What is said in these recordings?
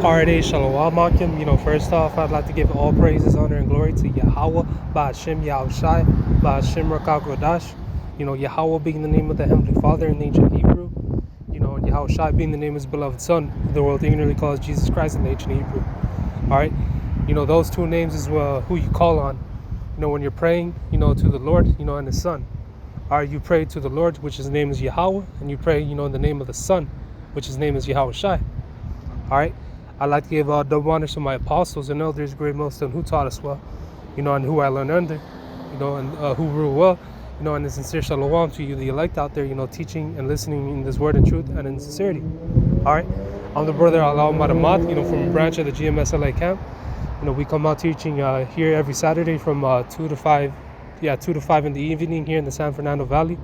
Alright, Shalom Akim. First off, I'd like to give all praises, honor, and glory to Yahweh, Ba'ashem Yahushai, Ba'ashem Rakakodash. Yahweh being the name of the Heavenly Father in the ancient Hebrew. And Yahushai being the name of his beloved Son, who the world ignorantly calls Jesus Christ in the ancient Hebrew. Alright? Those two names is who you call on. When you're praying, to the Lord, and his Son. Alright, you pray to the Lord, which his name is Yahweh, and you pray, in the name of the Son, which his name is Yahushai. Alright? I'd like to give double honors to my apostles and elders, great Muslim, who taught us well, and who I learned under, and who rule well, and a sincere shalom to you, the elect out there, teaching and listening in this word and truth and in sincerity. Alright, I'm the brother Alao Maramat, from a branch of the GMSLA camp. We come out teaching here every Saturday from 2 to 5, 2 to 5 in the evening here in the San Fernando Valley.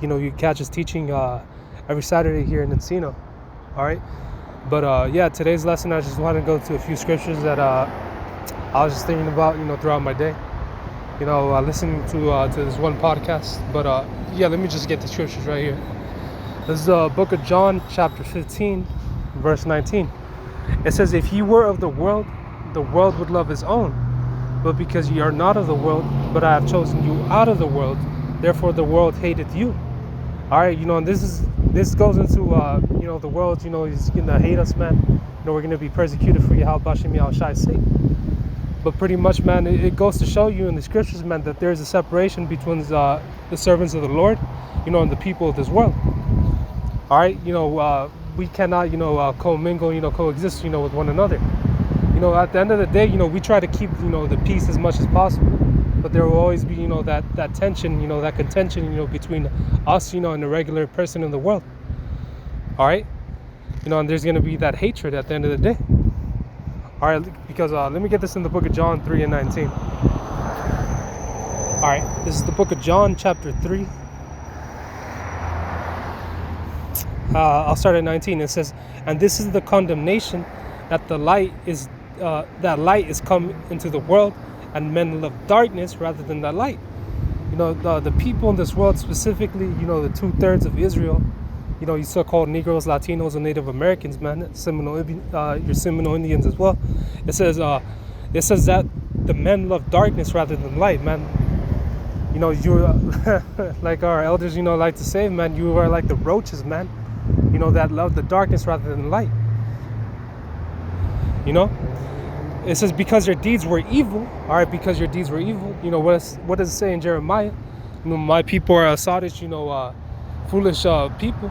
You catch us teaching every Saturday here in Encino. Alright. But today's lesson, I just want to go to a few scriptures that I was just thinking about, throughout my day. Listening to this one podcast. But let me just get the scriptures right here. This is the book of John, chapter 15, verse 19. It says, "If ye were of the world would love his own. But because ye are not of the world, but I have chosen you out of the world, therefore the world hateth you." All right, and this goes into the world, is gonna hate us, man. We're gonna be persecuted for Yahweh Bashim Yahushai's sake. But pretty much, man, it goes to show you in the scriptures, man, that there's a separation between the servants of the Lord, and the people of this world. All right, we cannot, commingle, coexist, with one another. At the end of the day, we try to keep, the peace as much as possible. But there will always be, that tension, that contention, between us, and the regular person in the world. All right? And there's going to be that hatred at the end of the day. All right, because let me get this in the book of John 3 and 19. All right, this is the book of John, chapter 3. I'll start at 19. It says, "And this is the condemnation, that the light is come into the world, and men love darkness rather than the light." The people in this world, specifically, the 2/3 of Israel, you so-called Negroes, Latinos, and Native Americans, man, your Seminole Indians as well. It says that the men love darkness rather than light, man. You like our elders, like to say, man, you are like the roaches, man. That love the darkness rather than light. It says, because your deeds were evil. All right, because your deeds were evil. What does it say in Jeremiah? My people are sottish, foolish people.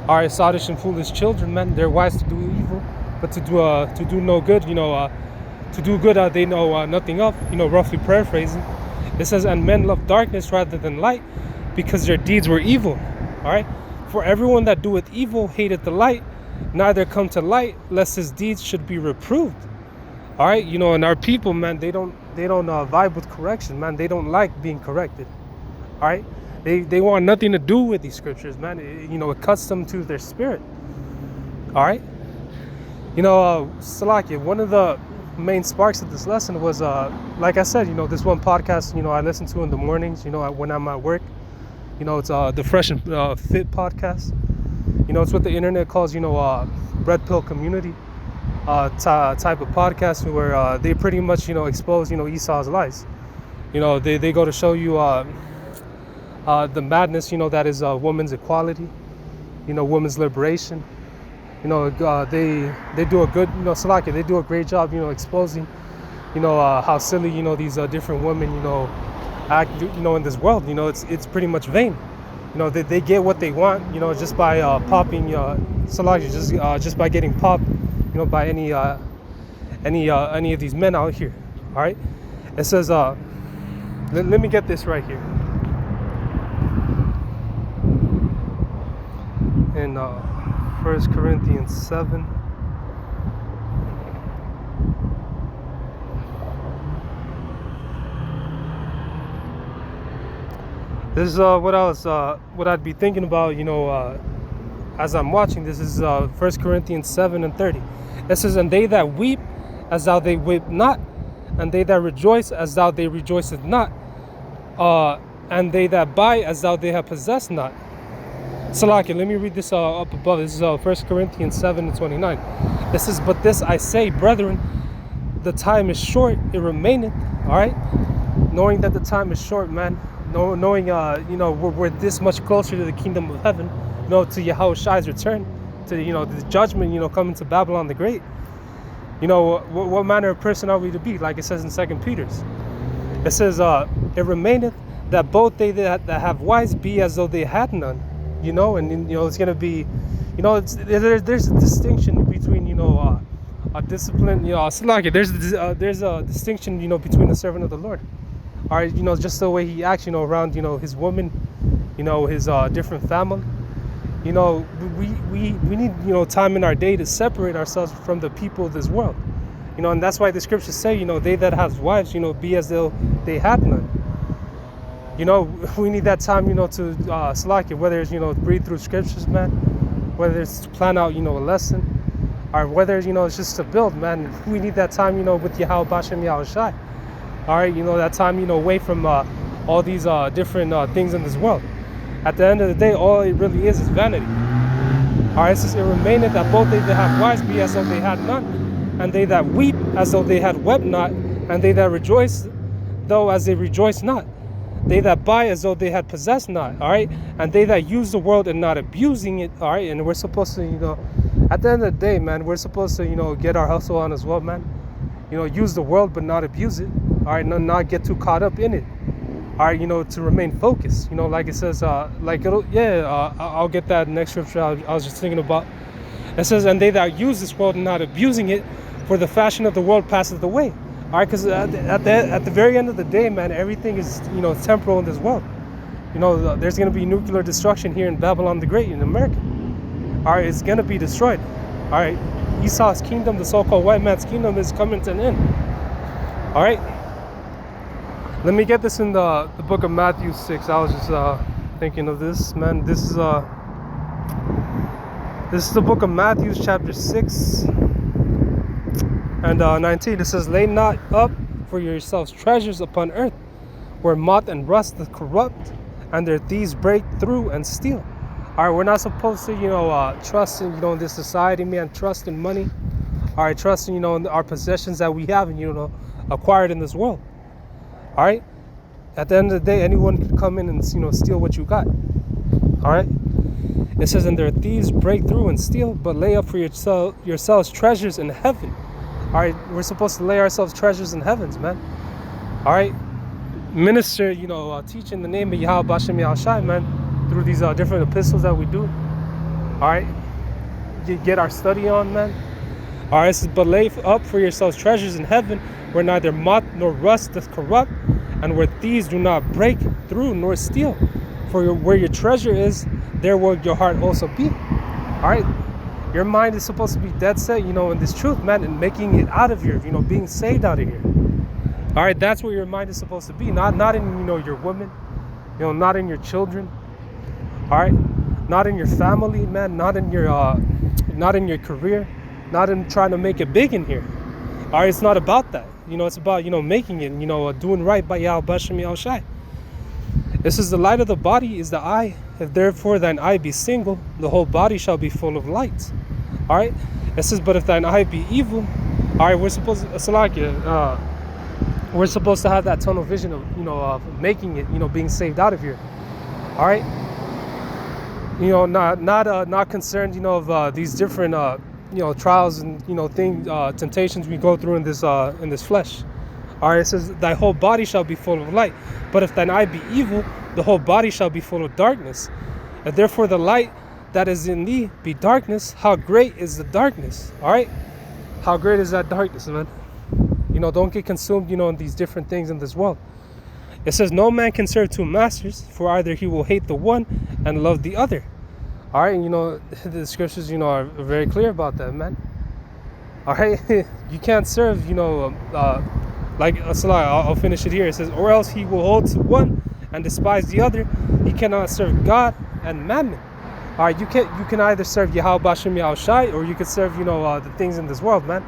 All right, sottish and foolish children, man. They're wise to do evil, but to do no good. To do good, they know nothing of. Roughly paraphrasing, it says, "And men love darkness rather than light, because their deeds were evil." All right, for everyone that doeth evil hated the light, neither come to light, lest his deeds should be reproved. All right, and our people, man, they don't vibe with correction, man. They don't like being corrected. All right, they want nothing to do with these scriptures, man. It cuts them to their spirit. All right, Salakia, one of the main sparks of this lesson was, like I said, this one podcast, I listen to in the mornings, when I'm at work. It's the Fresh and Fit podcast. It's what the internet calls, red pill community. Type of podcast where they pretty much expose Esau's lies. They go to show you the madness that is women's equality, women's liberation. They do a good Salakia, they do a great job exposing how silly these different women act in this world. It's pretty much vain. They get what they want just by popping Salakia, just by getting popped by any of these men out here. All right, it says let me get this right here in 1 Corinthians 7. This is what I'd be thinking about as I'm watching. This is 1 Corinthians 7 and 30. It says, "And they that weep, as though they weep not, and they that rejoice, as though they rejoiceth not, and they that buy, as though they have possessed not." Salakia, let me read this up above. This is 1 Corinthians 7 and 29. It says, but this I say, brethren, the time is short, it remaineth. All right, knowing that the time is short, man. Knowing, we're this much closer to the kingdom of heaven, to Yahweh return, to, the judgment, coming to Babylon the Great. What manner of person are we to be? Like it says in 2 Peter's. It says, it remaineth that both they that have wives be as though they had none. And it's going to be, there's a distinction between, a discipline, it's like there's a distinction, between the servant of the Lord. All right, just the way he acts, around, his woman, his different family. We need, time in our day to separate ourselves from the people of this world. And that's why the scriptures say, they that have wives, be as though they had none. We need that time, to slack it, whether it's, read through scriptures, man, whether it's to plan out, a lesson, or whether, it's just to build, man. We need that time, with Yahweh Bashem Yahushai. All right, that time, away from all these different things in this world. At the end of the day, all it really is vanity. All right, it says, it remaineth that both they that have wives be as though they had none, and they that weep as though they had wept not, and they that rejoice though as they rejoice not. They that buy as though they had possessed not, all right? And they that use the world and not abusing it, all right? And we're supposed to, at the end of the day, man, we're supposed to, get our hustle on as well, man. Use the world but not abuse it, all right? Not get too caught up in it, all right? To remain focused, like it says, I'll get that next scripture I was just thinking about. It says, and they that use this world and not abusing it, for the fashion of the world passeth away. All right, because at the very end of the day, man, everything is, temporal in this world. There's going to be nuclear destruction here in Babylon the Great in America. All right, it's going to be destroyed. All right, Esau's kingdom, the so-called white man's kingdom, is coming to an end. All right, let me get this in the book of Matthew 6. I was just thinking of this, man. This is the book of Matthew, chapter 6. And 19, it says, lay not up for yourselves treasures upon earth, where moth and rust doth corrupt, and their thieves break through and steal. All right, we're not supposed to, trust in, in this society, man, trust in money. All right, trust in, in our possessions that we have and, acquired in this world. All right, at the end of the day, anyone could come in and, steal what you got. All right, it says, and their thieves break through and steal, but lay up for yourselves treasures in heaven. All right, we're supposed to lay ourselves treasures in heavens, man. All right, minister, teach in the name of Yahweh Bashem Yahushai, man, through these different epistles that we do. All right, get our study on, man. All right, it says, but lay up for yourselves treasures in heaven, where neither moth nor rust doth corrupt, and where thieves do not break through nor steal. For where your treasure is, there will your heart also be. All right. Your mind is supposed to be dead set, in this truth, man, and making it out of here, being saved out of here. All right, that's where your mind is supposed to be, not in, your woman, not in your children. All right, not in your family, man, not in your career, not in trying to make it big in here. All right, it's not about that. It's about, making it, doing right by Yahweh Bashem Yahushai. This is the light of the body is the eye. If therefore thine eye be single, the whole body shall be full of light. All right. It says, but if thine eye be evil, all right, we're supposed to, we're supposed to have that tunnel vision of, of making it, being saved out of here. All right. Not concerned, of these different, trials and, things, temptations we go through in this flesh. All right, it says, thy whole body shall be full of light. But if thine eye be evil, the whole body shall be full of darkness. And therefore the light that is in thee be darkness, how great is the darkness? All right? How great is that darkness, man? Don't get consumed, in these different things in this world. It says, no man can serve two masters, for either he will hate the one and love the other. All right, and the scriptures, are very clear about that, man. All right? You can't serve, I'll finish it here. It says, or else he will hold to one and despise the other. He cannot serve God and mammon. All right, you can either serve Yahweh Bashem Yahushai, or you could serve, the things in this world, man.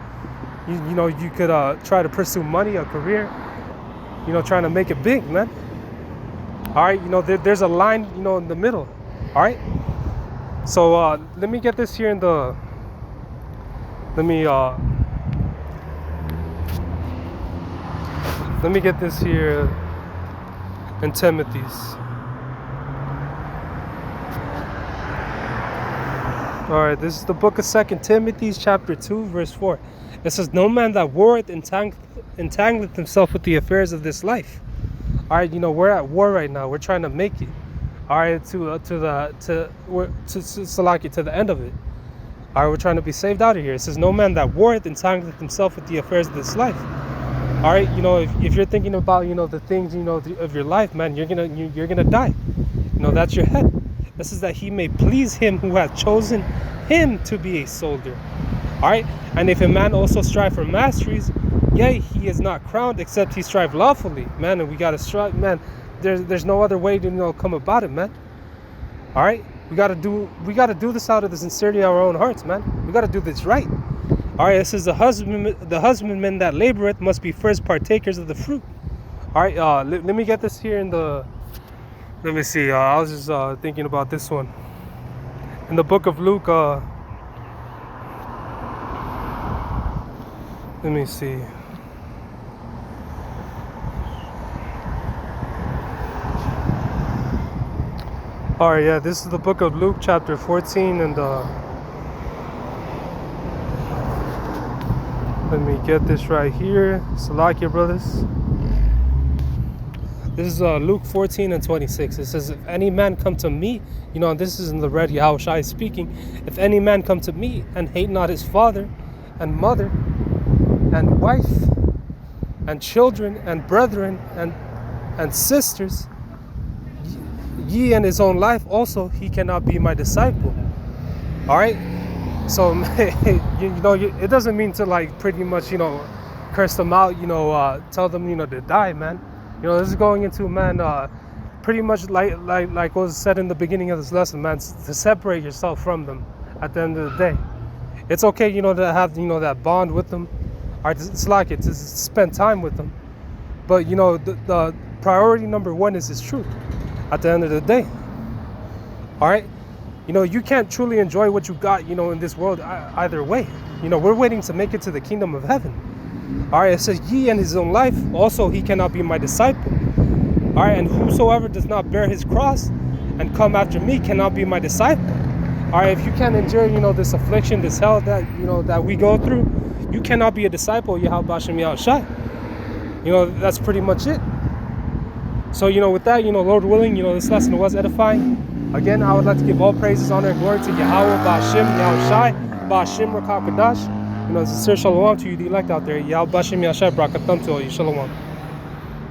You could try to pursue money, a career, trying to make it big, man. All right, there's a line, in the middle. All right. So let me get this here in the let me get this here in Timothy's. All right, this is the book of 2 Timothy, chapter 2, verse 4. It says, "No man that warreth entangleth himself with the affairs of this life." All right, we're at war right now. We're trying to make it. All right, to the end of it. All right, we're trying to be saved out of here. It says, "No man that warreth entangleth himself with the affairs of this life." All right, if you're thinking about the things of your life, man, you're gonna die. That's your head. This is that he may please him who hath chosen him to be a soldier. All right, and if a man also strive for masteries, yea, he is not crowned except he strive lawfully, man. And we gotta strive, man. There's no other way to come about it, man. All right, we gotta do this out of the sincerity of our own hearts, man. We gotta do this right. All right, it says the husbandman that laboreth must be first partakers of the fruit. All right, let me get this here in the. Let me see. I was just thinking about this one in the book of Luke. Let me see. All right, yeah, this is the book of Luke, chapter 14, and let me get this right here. Salakia, brothers. This is Luke 14 and 26. It says, "If any man come to me," and this is in the red, Yahushua speaking. "If any man come to me and hate not his father and mother and wife and children and brethren and sisters, ye and his own life also, he cannot be my disciple." All right. So it doesn't mean to pretty much curse them out. Tell them to die, man. This is going into, man, pretty much like was said in the beginning of this lesson, man, to separate yourself from them at the end of the day. It's okay, to have, that bond with them. All right, it's like it, to spend time with them. But, the priority number one is his truth at the end of the day. All right? You can't truly enjoy what you got, in this world either way. We're waiting to make it to the kingdom of heaven. All right, it says, "Ye and his own life, also he cannot be my disciple." All right, and whosoever does not bear his cross and come after me cannot be my disciple. All right, if you can't endure, this affliction, this hell that, that we go through, you cannot be a disciple of Yahweh Bashem Yahushai. That's pretty much it. So, with that, Lord willing, this lesson was edifying. Again, I would like to give all praises, honor, and glory to Yahweh Bashem Yahushai, Bashem Rakakadash. Sincere shalom to you, the elect out there. Yahweh Bashem Yahushai, brakatam to all you. Shalom.